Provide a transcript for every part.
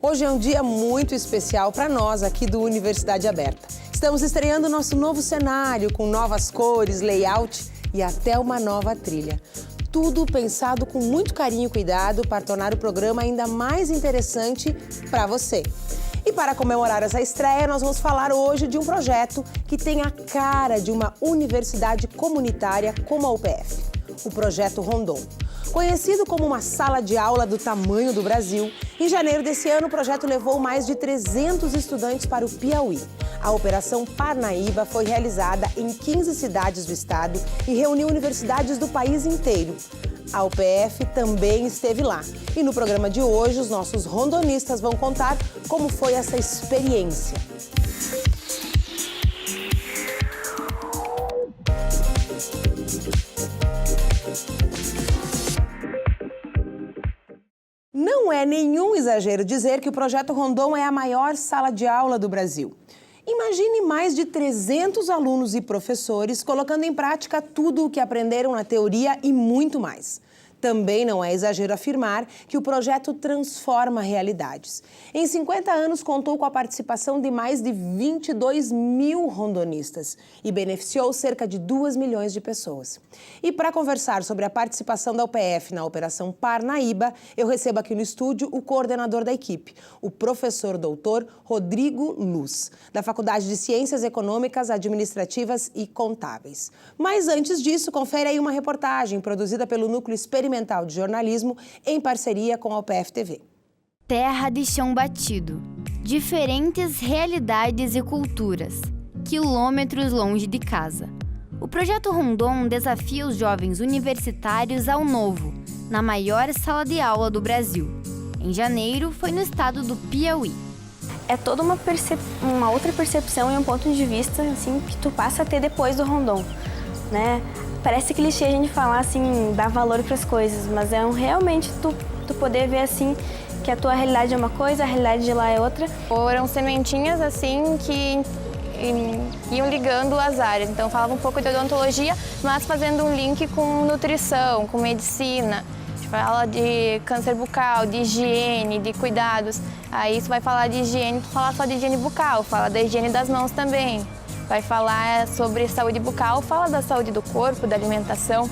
Hoje é um dia muito especial para nós aqui do Universidade Aberta. Estamos estreando nosso novo cenário com novas cores, layout e até uma nova trilha. Tudo pensado com muito carinho e cuidado para tornar o programa ainda mais interessante para você. E para comemorar essa estreia, nós vamos falar hoje de um projeto que tem a cara de uma universidade comunitária como a UPF, o Projeto Rondon. Conhecido como uma sala de aula do tamanho do Brasil, em janeiro desse ano o projeto levou mais de 300 estudantes para o Piauí. A Operação Parnaíba foi realizada em 15 cidades do estado e reuniu universidades do país inteiro. A UPF também esteve lá. E no programa de hoje, os nossos rondonistas vão contar como foi essa experiência. Não é nenhum exagero dizer que o Projeto Rondon é a maior sala de aula do Brasil. Imagine mais de 300 alunos e professores colocando em prática tudo o que aprenderam na teoria e muito mais. Também não é exagero afirmar que o projeto transforma realidades. Em 50 anos, contou com a participação de mais de 22 mil rondonistas e beneficiou cerca de 2 milhões de pessoas. E para conversar sobre a participação da UPF na Operação Parnaíba, eu recebo aqui no estúdio o coordenador da equipe, o professor doutor Rodrigo Luz, da Faculdade de Ciências Econômicas, Administrativas e Contábeis. Mas antes disso, confere aí uma reportagem produzida pelo Núcleo Experimental de Jornalismo em parceria com a UPF TV. Terra de chão batido, diferentes realidades e culturas, quilômetros longe de casa. O Projeto Rondon desafia os jovens universitários ao novo, na maior sala de aula do Brasil. Em janeiro, foi no estado do Piauí. É toda uma outra percepção e um ponto de vista assim, que tu passa a ter depois do Rondon, né? Parece clichê a gente falar assim, dar valor para as coisas, mas é realmente tu poder ver assim que a tua realidade é uma coisa, a realidade de lá é outra. Foram sementinhas assim que iam ligando as áreas, então falava um pouco de odontologia, mas fazendo um link com nutrição, com medicina. A gente fala de câncer bucal, de higiene, de cuidados. Aí você vai falar de higiene, tu fala só de higiene bucal, fala da higiene das mãos também. Vai falar sobre saúde bucal, fala da saúde do corpo, da alimentação.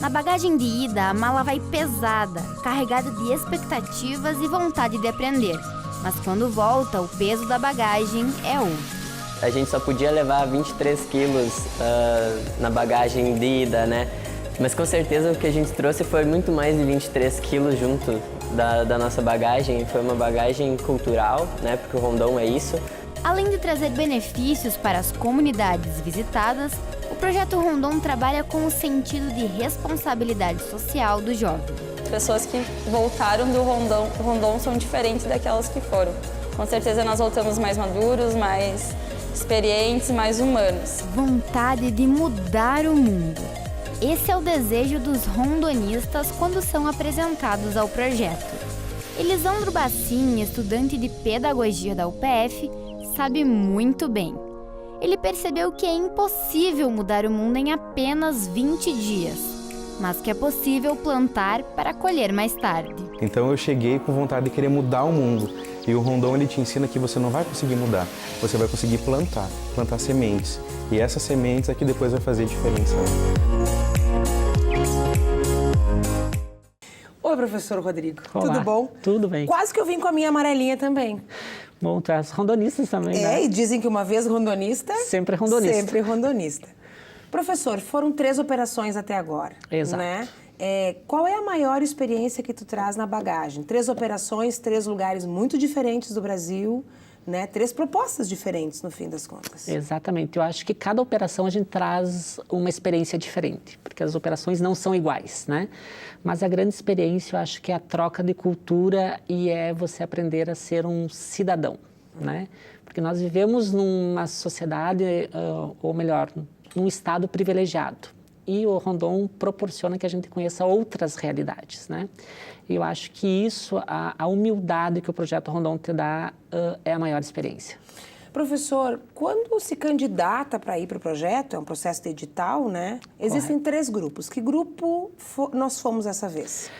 Na bagagem de ida, a mala vai pesada, carregada de expectativas e vontade de aprender. Mas quando volta, o peso da bagagem é outro. A gente só podia levar 23 quilos na bagagem de ida, né? Mas com certeza o que a gente trouxe foi muito mais de 23 quilos junto da nossa bagagem. Foi uma bagagem cultural, né? Porque o Rondon é isso. Além de trazer benefícios para as comunidades visitadas, o Projeto Rondon trabalha com o sentido de responsabilidade social do jovem. As pessoas que voltaram do Rondon são diferentes daquelas que foram. Com certeza nós voltamos mais maduros, mais experientes, mais humanos. Vontade de mudar o mundo. Esse é o desejo dos rondonistas quando são apresentados ao projeto. Elisandro Bassin, estudante de pedagogia da UPF, sabe muito bem. Ele percebeu que é impossível mudar o mundo em apenas 20 dias, mas que é possível plantar para colher mais tarde. Então eu cheguei com vontade de querer mudar o mundo. E o Rondon ele te ensina que você não vai conseguir mudar, você vai conseguir plantar sementes. E essas sementes é que depois vai fazer diferença. Oi, professor Rodrigo. Olá, tudo bom? Tudo bem. Quase que eu vim com a minha amarelinha também. Bom, tu és rondonistas também, né? E dizem que uma vez rondonista... Sempre rondonista. Sempre rondonista. Professor, foram 3 operações até agora. Exato. Né? Qual é a maior experiência que tu traz na bagagem? 3 operações, 3 lugares muito diferentes do Brasil, né? 3 propostas diferentes, no fim das contas. Exatamente. Eu acho que cada operação a gente traz uma experiência diferente, porque as operações não são iguais, né? Mas a grande experiência, eu acho que é a troca de cultura e é você aprender a ser um cidadão, né? Porque nós vivemos numa sociedade, ou melhor, num estado privilegiado. E o Rondon proporciona que a gente conheça outras realidades, né? E eu acho que isso, a humildade que o Projeto Rondon te dá, é a maior experiência. Professor, quando se candidata para ir para o projeto, é um processo de edital, né? Existem 3 grupos. Que grupo nós fomos essa vez?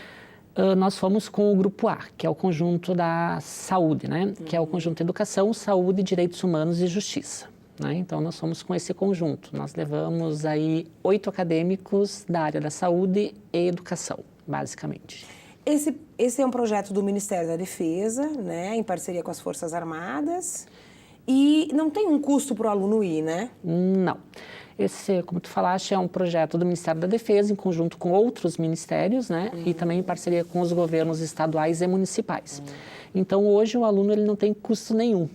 Nós fomos com o Grupo A, que é o conjunto da saúde, né? Que é o conjunto Educação, Saúde, Direitos Humanos e Justiça. Né? Então, nós fomos com esse conjunto. Nós levamos aí 8 acadêmicos da área da saúde e educação, basicamente. Esse é um projeto do Ministério da Defesa, né? Em parceria com as Forças Armadas. E não tem um custo para o aluno ir, né? Não. Esse, como tu falaste, é um projeto do Ministério da Defesa, em conjunto com outros ministérios, né? E também em parceria com os governos estaduais e municipais. Então, hoje, o aluno ele não tem custo nenhum.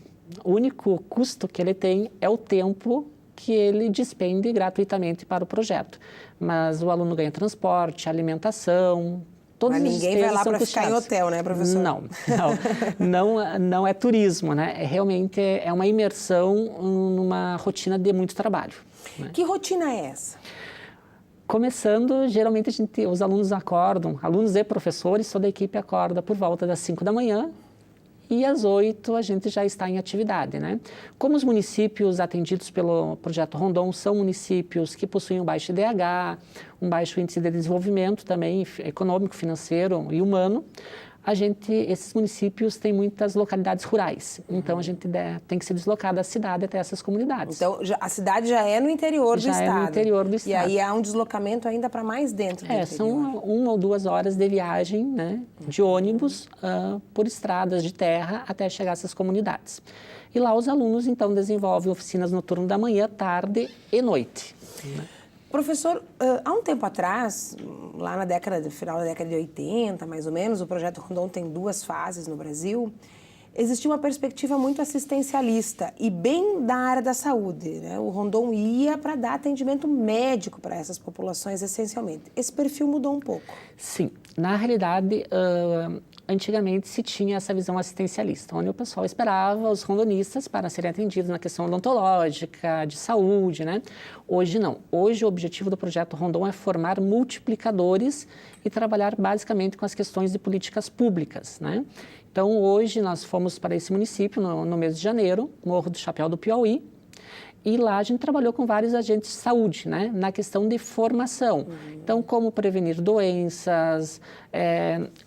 O único custo que ele tem é o tempo que ele despende gratuitamente para o projeto. Mas o aluno ganha transporte, alimentação, todos os despesas são custeados. Mas ninguém vai lá para ficar em hotel, né, professor? Não é turismo, né? Realmente é uma imersão numa rotina de muito trabalho. Né? Que rotina é essa? Começando, geralmente os alunos acordam, alunos e professores, toda a equipe acorda por volta das 5 da manhã, e às 8 a gente já está em atividade, né? Como os municípios atendidos pelo Projeto Rondon são municípios que possuem um baixo IDH, um baixo índice de desenvolvimento também econômico, financeiro e humano, esses municípios têm muitas localidades rurais. Então, a gente tem que se deslocar da cidade até essas comunidades. Então, a cidade já é no interior do estado. Já é no interior do estado. E aí há um deslocamento ainda para mais dentro do interior. São 1 ou 2 horas de viagem, né, de ônibus por estradas de terra até chegar a essas comunidades. E lá os alunos, então, desenvolvem oficinas no turno da manhã, tarde e noite. Né? Professor, há um tempo atrás, lá final da década de 80, mais ou menos, o Projeto Rondon tem 2 fases no Brasil, existia uma perspectiva muito assistencialista e bem da área da saúde, né? O Rondon ia para dar atendimento médico para essas populações, essencialmente. Esse perfil mudou um pouco. Sim. Na realidade, antigamente se tinha essa visão assistencialista, onde o pessoal esperava os rondonistas para serem atendidos na questão odontológica, de saúde, né? Hoje não. Hoje o objetivo do Projeto Rondon é formar multiplicadores e trabalhar basicamente com as questões de políticas públicas, né? Então, hoje nós fomos para esse município no mês de janeiro, Morro do Chapéu do Piauí, e lá a gente trabalhou com vários agentes de saúde, né, na questão de formação. Então, como prevenir doenças,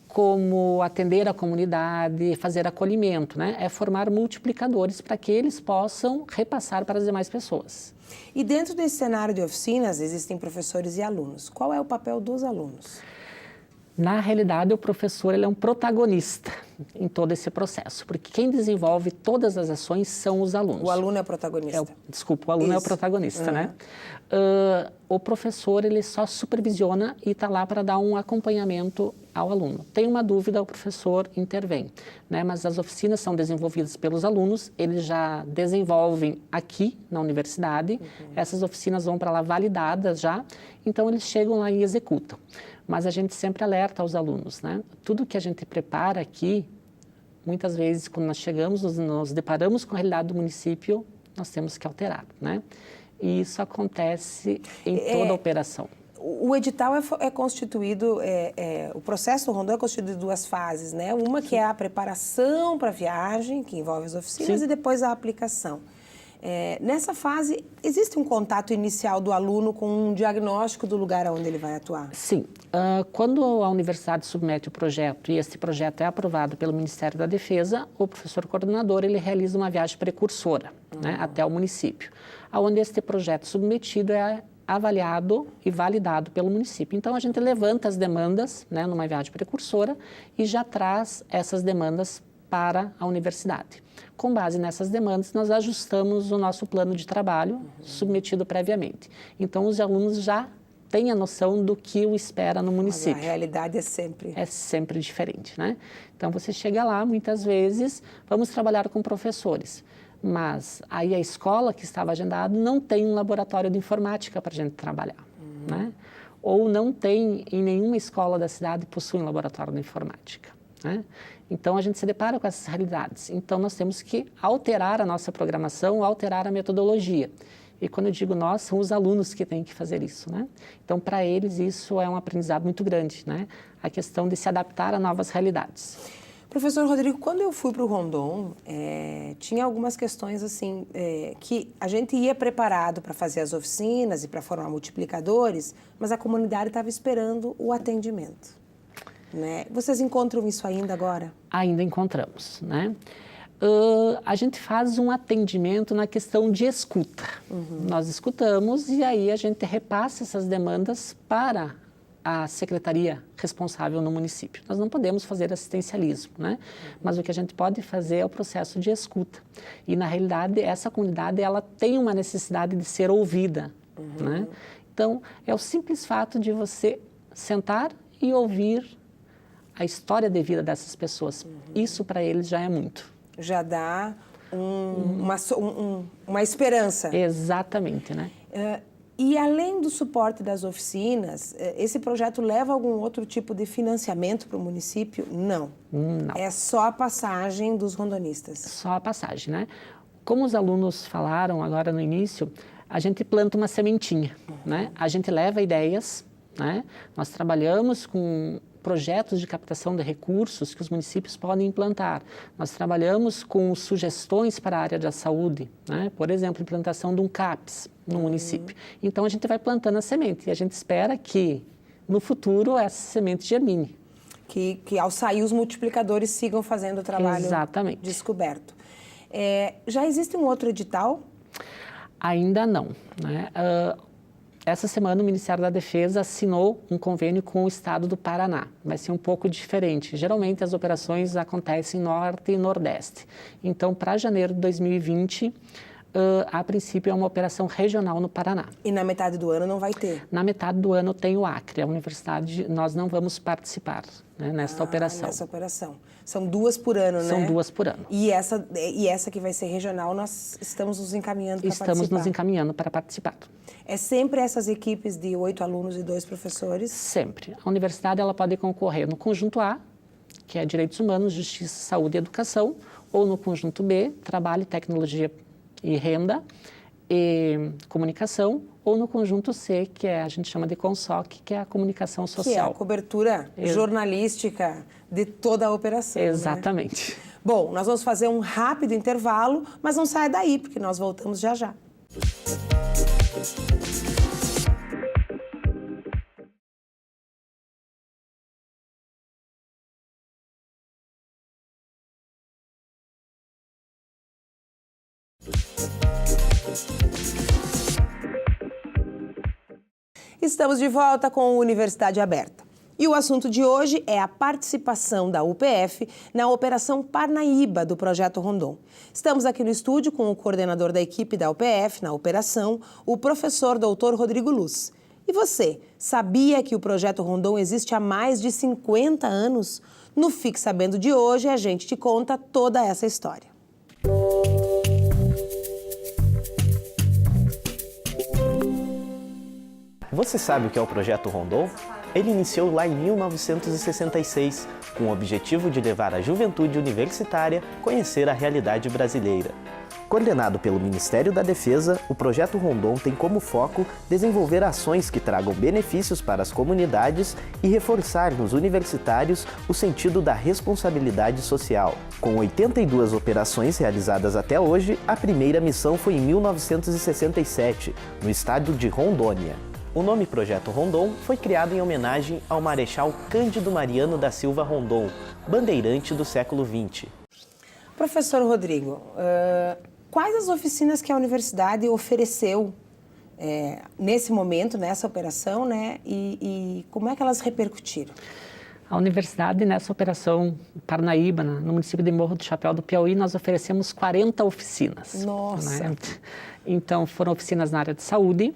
como atender a comunidade, fazer acolhimento, né? É formar multiplicadores para que eles possam repassar para as demais pessoas. E dentro desse cenário de oficinas existem professores e alunos. Qual é o papel dos alunos? Na realidade, o professor ele é um protagonista em todo esse processo, porque quem desenvolve todas as ações são os alunos. O aluno é o protagonista. O aluno é o protagonista, né? O professor ele só supervisiona e está lá para dar um acompanhamento ao aluno. Tem uma dúvida, o professor intervém, né? Mas as oficinas são desenvolvidas pelos alunos, eles já desenvolvem aqui na universidade, essas oficinas vão para lá validadas já, então eles chegam lá e executam. Mas a gente sempre alerta aos alunos, né? Tudo que a gente prepara aqui, muitas vezes, quando nós chegamos, nos deparamos com a realidade do município, nós temos que alterar, né? E isso acontece em toda a operação. O edital é constituído, o processo do Rondon é constituído de 2 fases, né? Uma que é a preparação para a viagem, que envolve as oficinas, e depois a aplicação. Nessa fase, existe um contato inicial do aluno com um diagnóstico do lugar onde ele vai atuar? Sim. Quando a universidade submete o projeto e esse projeto é aprovado pelo Ministério da Defesa, o professor coordenador ele realiza uma viagem precursora, né, até o município, onde este projeto submetido é avaliado e validado pelo município. Então, a gente levanta as demandas, né, numa viagem precursora e já traz essas demandas para a universidade. Com base nessas demandas, nós ajustamos o nosso plano de trabalho submetido previamente. Então, os alunos já têm a noção do que o espera no município. Mas a realidade é sempre diferente, né? Então, você chega lá, muitas vezes, vamos trabalhar com professores, mas aí a escola que estava agendada não tem um laboratório de informática para a gente trabalhar, né? Ou não tem, em nenhuma escola da cidade, possui um laboratório de informática, né? Então, a gente se depara com essas realidades. Então, nós temos que alterar a nossa programação, alterar a metodologia. E quando eu digo nós, são os alunos que têm que fazer isso, né? Então, para eles, isso é um aprendizado muito grande, né? A questão de se adaptar a novas realidades. Professor Rodrigo, quando eu fui para o Rondon, tinha algumas questões assim, que a gente ia preparado para fazer as oficinas e para formar multiplicadores, mas a comunidade estava esperando o atendimento. né? Vocês encontram isso ainda agora? Ainda encontramos, né? A gente faz um atendimento na questão de escuta. Nós escutamos e aí a gente repassa essas demandas para a secretaria responsável no município. Nós não podemos fazer assistencialismo, né? Mas o que a gente pode fazer é o processo de escuta. E, na realidade, essa comunidade ela tem uma necessidade de ser ouvida, né? Então, é o simples fato de você sentar e ouvir a história de vida dessas pessoas. Isso, para eles, já é muito. Já dá uma esperança. Exatamente, né? E além do suporte das oficinas, esse projeto leva algum outro tipo de financiamento para o município? Não. Não. É só a passagem dos rondonistas. Só a passagem, né? Como os alunos falaram agora no início, a gente planta uma sementinha, né? A gente leva ideias, né? Nós trabalhamos com projetos de captação de recursos que os municípios podem implantar. Nós trabalhamos com sugestões para a área da saúde, né? Por exemplo, implantação de um CAPS no município. Então, a gente vai plantando a semente e a gente espera que, no futuro, essa semente germine. Que ao sair, os multiplicadores sigam fazendo o trabalho Exatamente. descoberto. Já existe um outro edital? Ainda não, né? Essa semana o Ministério da Defesa assinou um convênio com o Estado do Paraná. Vai ser um pouco diferente. Geralmente as operações acontecem Norte e Nordeste. Então, para janeiro de 2020, a princípio é uma operação regional no Paraná. E na metade do ano não vai ter? Na metade do ano tem o Acre, a universidade, nós não vamos participar, né, nesta operação. Nessa operação. São 2 por ano, né? São 2 por ano. E essa que vai ser regional, nós estamos nos encaminhando para participar? Estamos nos encaminhando para participar. É sempre essas equipes de 8 alunos e 2 professores? Sempre. A universidade ela pode concorrer no conjunto A, que é Direitos Humanos, Justiça, Saúde e Educação, ou no conjunto B, Trabalho, Tecnologia e Renda e Comunicação, ou no conjunto C, que a gente chama de CONSOC, que é a Comunicação Social. Que é a cobertura jornalística de toda a operação. Exatamente. Né? Bom, nós vamos fazer um rápido intervalo, mas não saia daí, porque nós voltamos já já. Estamos de volta com a Universidade Aberta. E o assunto de hoje é a participação da UPF na Operação Parnaíba do Projeto Rondon. Estamos aqui no estúdio com o coordenador da equipe da UPF na operação, o professor Dr. Rodrigo Luz. E você, sabia que o Projeto Rondon existe há mais de 50 anos? No Fique Sabendo de hoje, a gente te conta toda essa história. Você sabe o que é o Projeto Rondon? Ele iniciou lá em 1966, com o objetivo de levar a juventude universitária a conhecer a realidade brasileira. Coordenado pelo Ministério da Defesa, o Projeto Rondon tem como foco desenvolver ações que tragam benefícios para as comunidades e reforçar nos universitários o sentido da responsabilidade social. Com 82 operações realizadas até hoje, a primeira missão foi em 1967, no estado de Rondônia. O nome Projeto Rondon foi criado em homenagem ao Marechal Cândido Mariano da Silva Rondon, bandeirante do século XX. Professor Rodrigo, quais as oficinas que a universidade ofereceu nesse momento, nessa operação, né? E como é que elas repercutiram? A universidade, nessa operação Parnaíba, no município de Morro do Chapéu do Piauí, nós oferecemos 40 oficinas. Nossa! Né? Então, foram oficinas na área de saúde,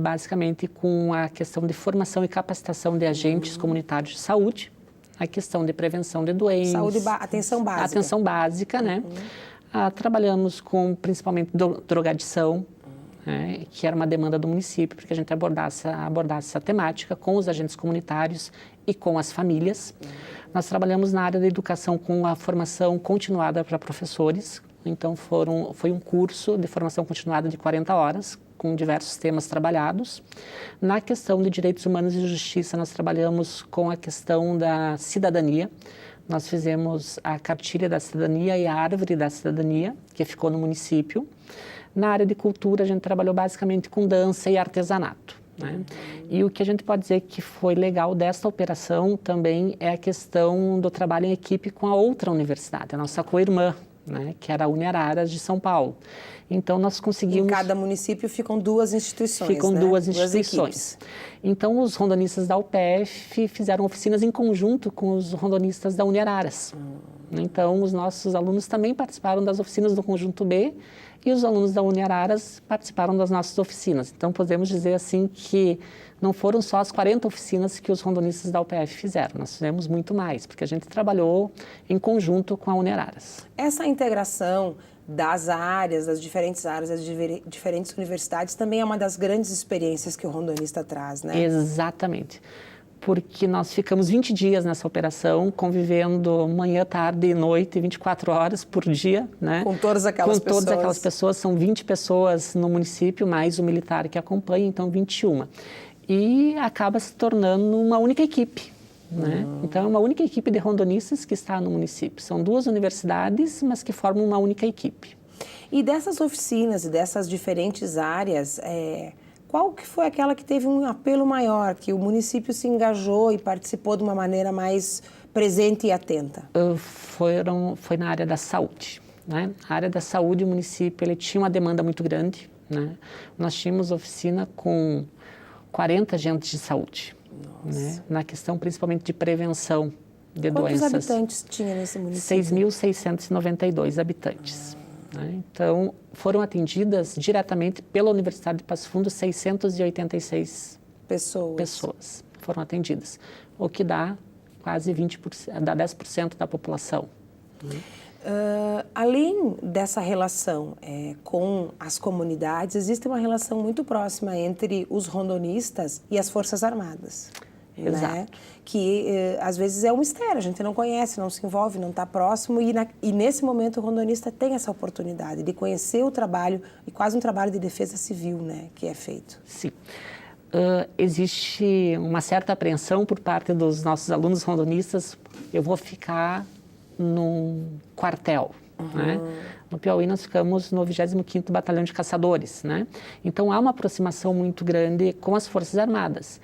basicamente com a questão de formação e capacitação de agentes comunitários de saúde, a questão de prevenção de doenças. Atenção básica. Atenção básica, né? Trabalhamos com, principalmente, drogadição, né? Que era uma demanda do município, porque a gente abordasse essa temática com os agentes comunitários e com as famílias. Nós trabalhamos na área da educação com a formação continuada para professores. Então, foi um curso de formação continuada de 40 horas, com diversos temas trabalhados. Na questão de direitos humanos e justiça, nós trabalhamos com a questão da cidadania. Nós fizemos a cartilha da cidadania e a árvore da cidadania, que ficou no município. Na área de cultura, a gente trabalhou basicamente com dança e artesanato. né? E o que a gente pode dizer que foi legal desta operação também é a questão do trabalho em equipe com a outra universidade, a nossa co-irmã, né? Que era a Uniararas de São Paulo. Então, nós conseguimos... Em cada município ficam 2 instituições, Ficam né? 2 Duas instituições. equipes. Então, os rondonistas da UPF fizeram oficinas em conjunto com os rondonistas da Uniararas. Então, os nossos alunos também participaram das oficinas do Conjunto B e os alunos da Uniararas participaram das nossas oficinas. Então, podemos dizer assim que não foram só as 40 oficinas que os rondonistas da UPF fizeram, nós fizemos muito mais, porque a gente trabalhou em conjunto com a Uniararas. Essa integração das áreas, das diferentes áreas, das diferentes universidades, também é uma das grandes experiências que o rondonista traz, né? Exatamente. Porque nós ficamos 20 dias nessa operação, convivendo manhã, tarde e noite, 24 horas por dia, né? Com todas aquelas pessoas. Com todas aquelas pessoas, são 20 pessoas no município, mais o militar que acompanha, então 21. E acaba se tornando uma única equipe, né? Então, é uma única equipe de rondonistas que está no município. São 2 universidades, mas que formam uma única equipe. E dessas oficinas e dessas diferentes áreas, qual que foi aquela que teve um apelo maior, que o município se engajou e participou de uma maneira mais presente e atenta? Foi na área da saúde, né? A área da saúde, o município, ele tinha uma demanda muito grande, né? Nós tínhamos oficina com 40 agentes de saúde, né? Na questão principalmente de prevenção de doenças. Quantos habitantes tinha nesse município? 6.692 habitantes. Né? Então, foram atendidas diretamente pela Universidade de Passo Fundo 686 pessoas foram atendidas, o que dá quase 20%, dá 10% da população. Além dessa relação com as comunidades, existe uma relação muito próxima entre os rondonistas e as Forças Armadas. Exato. Né? Que às vezes é um mistério, a gente não conhece, não se envolve, não está próximo e nesse momento o rondonista tem essa oportunidade de conhecer o trabalho e quase um trabalho de defesa civil, né, que é feito. Sim. Existe uma certa apreensão por parte dos nossos alunos rondonistas, eu vou ficar num quartel, né? No Piauí nós ficamos no 25º Batalhão de Caçadores, né? Então há uma aproximação muito grande com as Forças Armadas.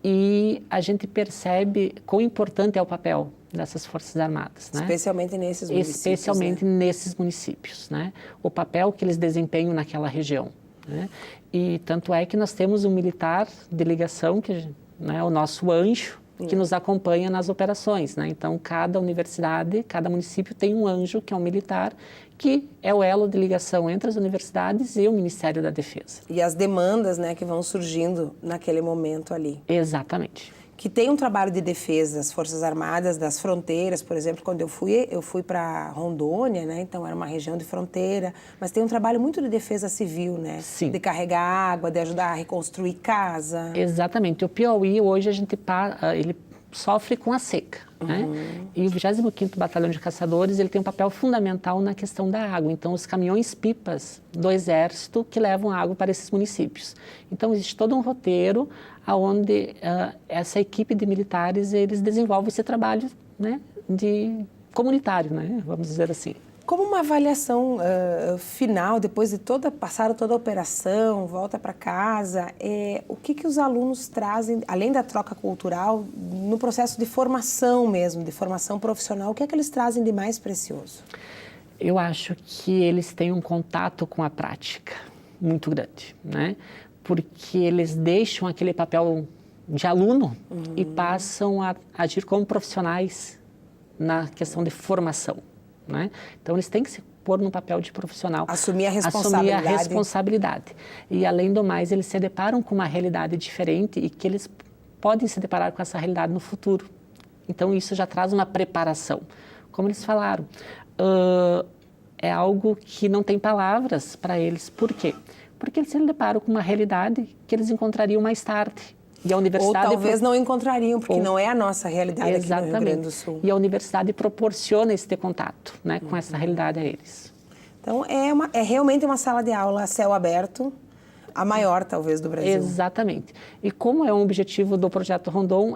E a gente percebe quão importante é o papel dessas Forças Armadas, né? Especialmente nesses municípios. Especialmente nesses municípios, né? O papel que eles desempenham naquela região, né? E tanto é que nós temos um militar de ligação, que, né, o nosso anjo, que nos acompanha nas operações, né? Então, cada universidade, cada município tem um anjo, que é um militar, que é o elo de ligação entre as universidades e o Ministério da Defesa. E as demandas, né, que vão surgindo naquele momento ali. Exatamente. Que tem um trabalho de defesa das Forças Armadas, das fronteiras, por exemplo, quando eu fui para Rondônia, né? Então era uma região de fronteira, mas tem um trabalho muito de defesa civil, né? Sim. De carregar água, de ajudar a reconstruir casa. Exatamente. O Piauí hoje ele sofre com a seca, né? E o 25º Batalhão de Caçadores, ele tem um papel fundamental na questão da água. Então, os caminhões-pipas do Exército que levam água para esses municípios. Então, existe todo um roteiro onde essa equipe de militares, eles desenvolvem esse trabalho, né, de comunitário, né? Vamos dizer assim. Como uma avaliação final, depois de passaram toda a operação, volta para casa, o que os alunos trazem, além da troca cultural, no processo de formação mesmo, de formação profissional, o que é que eles trazem de mais precioso? Eu acho que eles têm um contato com a prática muito grande, né? Porque eles deixam aquele papel de aluno e passam a agir como profissionais na questão de formação. Né? Então, eles têm que se pôr no papel de profissional. Assumir a responsabilidade. Assumir a responsabilidade. E, além do mais, eles se deparam com uma realidade diferente e que eles podem se deparar com essa realidade no futuro. Então, isso já traz uma preparação. Como eles falaram, é algo que não tem palavras para eles. Por quê? Porque eles se deparam com uma realidade que eles encontrariam mais tarde. E a universidade ou talvez não encontrariam, porque não é a nossa realidade aqui no Rio Grande do Sul. E a universidade proporciona esse contato, né, com essa realidade a eles. Então, é realmente uma sala de aula a céu aberto, a maior, talvez, do Brasil. Exatamente. E como é um objetivo do Projeto Rondon,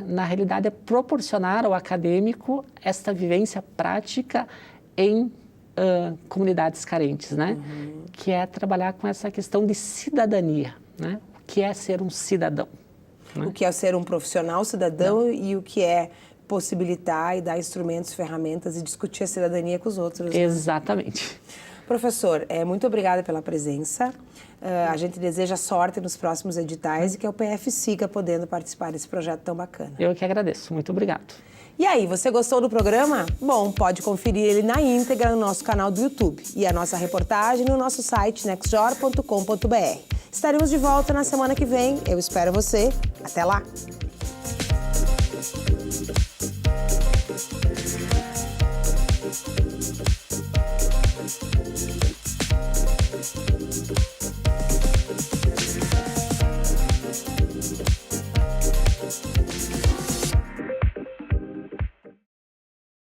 na realidade, é proporcionar ao acadêmico esta vivência prática em comunidades carentes, né? Que é trabalhar com essa questão de cidadania, né? O que é ser um cidadão. O que é ser um profissional cidadão e o que é possibilitar e dar instrumentos, ferramentas e discutir a cidadania com os outros. Né? Exatamente. Professor, muito obrigada pela presença. A gente deseja sorte nos próximos editais e que a UPF siga podendo participar desse projeto tão bacana. Eu que agradeço. Muito obrigado. E aí, você gostou do programa? Bom, pode conferir ele na íntegra no nosso canal do YouTube e a nossa reportagem no nosso site nextjor.com.br. Estaremos de volta na semana que vem. Eu espero você. Até lá!